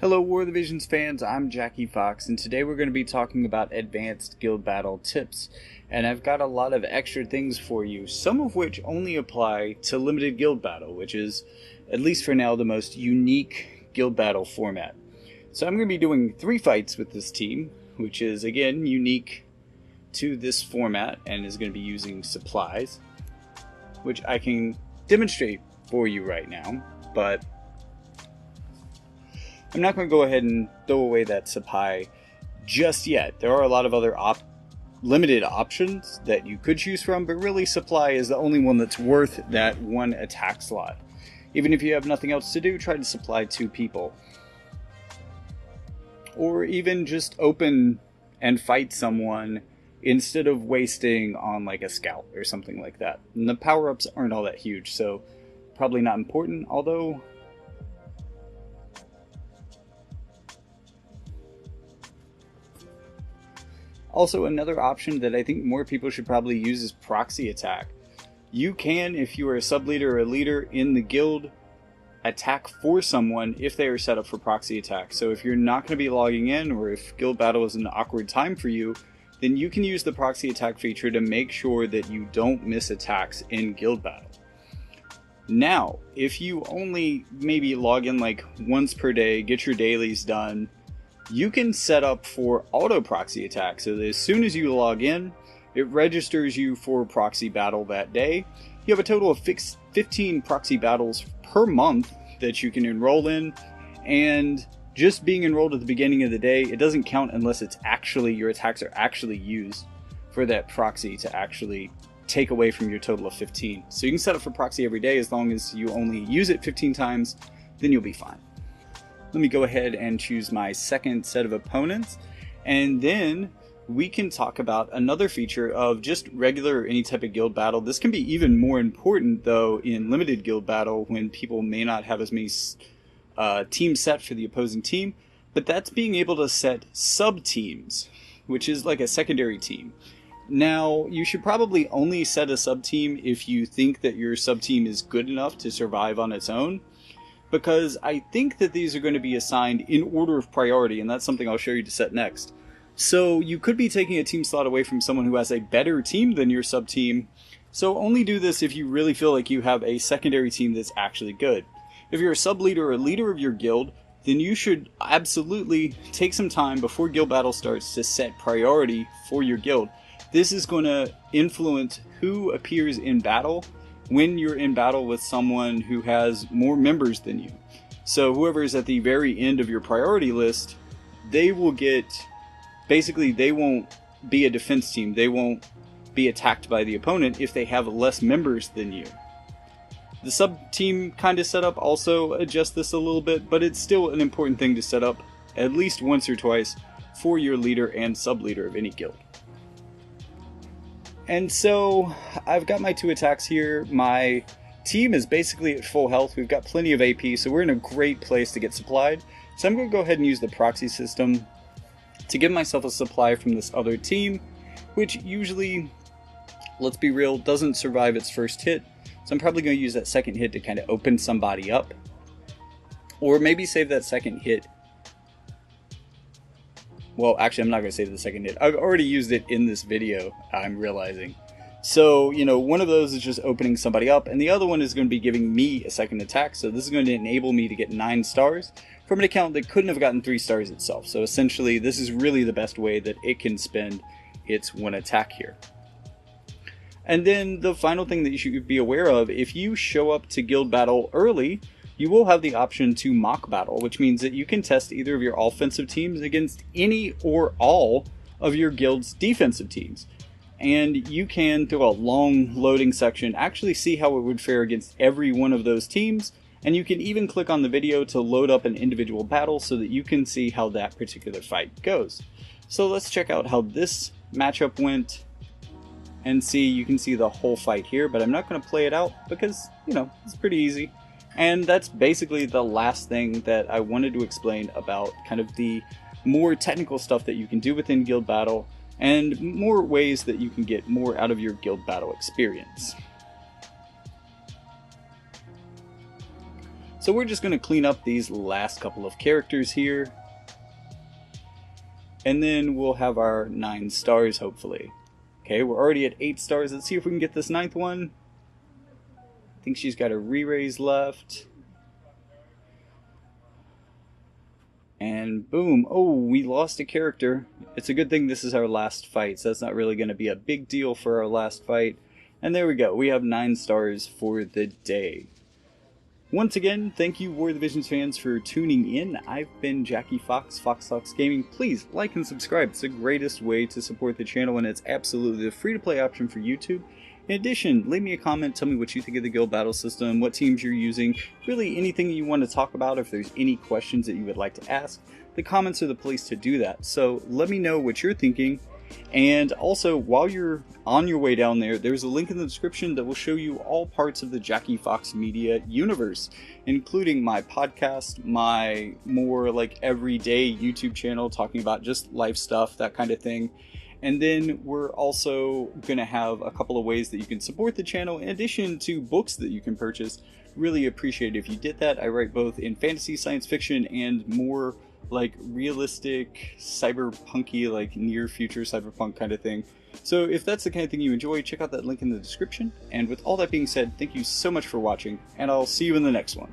Hello War of the Visions fans, I'm Jackie Fox, and today we're going to be talking about advanced guild battle tips. And I've got a lot of extra things for you, some of which only apply to limited guild battle, which is, at least for now, the most unique guild battle format. So I'm going to be doing 3 fights with this team, which is again unique to this format and is going to be using supplies, which I can demonstrate for you right now, but I'm not going to go ahead and throw away that supply just yet. There are a lot of other limited options that you could choose from, but really supply is the only one that's worth that 1 attack slot. Even if you have nothing else to do, try to supply 2 people. Or even just open and fight someone instead of wasting on like a scout or something like that. And the power-ups aren't all that huge, so probably not important, although also, another option that I think more people should probably use is proxy attack. You can, if you are a sub-leader or a leader in the guild, attack for someone if they are set up for proxy attack. So if you're not going to be logging in, or if guild battle is an awkward time for you, then you can use the proxy attack feature to make sure that you don't miss attacks in guild battle. Now, if you only maybe log in like once per day, get your dailies done, you can set up for auto proxy attack, so that as soon as you log in, it registers you for proxy battle that day. You have a total of 15 proxy battles per month that you can enroll in, and just being enrolled at the beginning of the day, it doesn't count unless it's actually, your attacks are actually used for that proxy to actually take away from your total of 15. So you can set up for proxy every day as long as you only use it 15 times, then you'll be fine. Let me go ahead and choose my second set of opponents, and then we can talk about another feature of just regular any type of guild battle. This can be even more important though in limited guild battle when people may not have as many teams set for the opposing team, but that's being able to set sub-teams, which is like a secondary team. Now, you should probably only set a sub-team if you think that your sub-team is good enough to survive on its own, because I think that these are going to be assigned in order of priority, and that's something I'll show you to set next. So you could be taking a team slot away from someone who has a better team than your sub-team, so only do this if you really feel like you have a secondary team that's actually good. If you're a sub-leader or a leader of your guild, then you should absolutely take some time before guild battle starts to set priority for your guild. This is going to influence who appears in battle when you're in battle with someone who has more members than you. So whoever is at the very end of your priority list, they will get, basically they won't be a defense team, they won't be attacked by the opponent if they have less members than you. The sub-team kind of setup also adjusts this a little bit, but it's still an important thing to set up at least once or twice for your leader and sub-leader of any guild. And so I've got my 2 attacks here. My team is basically at full health. We've got plenty of AP, so we're in a great place to get supplied. So I'm going to go ahead and use the proxy system to give myself a supply from this other team, which usually, let's be real, doesn't survive its first hit. So I'm probably going to use that second hit to kind of open somebody up. Or maybe save that second hit. Well, actually, I'm not going to save the second hit. I've already used it in this video, I'm realizing. So, you know, one of those is just opening somebody up, and the other one is going to be giving me a second attack. So this is going to enable me to get 9 stars from an account that couldn't have gotten 3 stars itself. So essentially, this is really the best way that it can spend its 1 attack here. And then the final thing that you should be aware of, if you show up to guild battle early, you will have the option to mock battle, which means that you can test either of your offensive teams against any or all of your guild's defensive teams. And you can, through a long loading section, actually see how it would fare against every one of those teams. And you can even click on the video to load up an individual battle so that you can see how that particular fight goes. So let's check out how this matchup went and see. You can see the whole fight here, but I'm not going to play it out because, you know, it's pretty easy. And that's basically the last thing that I wanted to explain about kind of the more technical stuff that you can do within guild battle and more ways that you can get more out of your guild battle experience. So we're just going to clean up these last couple of characters here. And then we'll have our 9 stars, hopefully. Okay, we're already at 8 stars. Let's see if we can get this 9th one. I think she's got a re-raise left. And boom. Oh, we lost a character. It's a good thing this is our last fight, so that's not really going to be a big deal for our last fight. And there we go. We have 9 stars for the day. Once again, thank you War of the Visions fans for tuning in. I've been Jackie Fox, Fox Talks Gaming. Please like and subscribe. It's the greatest way to support the channel, and it's absolutely the free-to-play option for YouTube. In addition, leave me a comment, tell me what you think of the guild battle system, what teams you're using, really anything you want to talk about. If there's any questions that you would like to ask, the comments are the place to do that. So let me know what you're thinking. And also, while you're on your way down there, there's a link in the description that will show you all parts of the Jackie Fox Media universe, including my podcast, my more like everyday YouTube channel talking about just life stuff, that kind of thing. And then we're also going to have a couple of ways that you can support the channel in addition to books that you can purchase. Really appreciate it if you did that. I write both in fantasy, science fiction, and more like realistic, cyberpunky, like near future cyberpunk kind of thing. So if that's the kind of thing you enjoy, check out that link in the description. And with all that being said, thank you so much for watching, and I'll see you in the next one.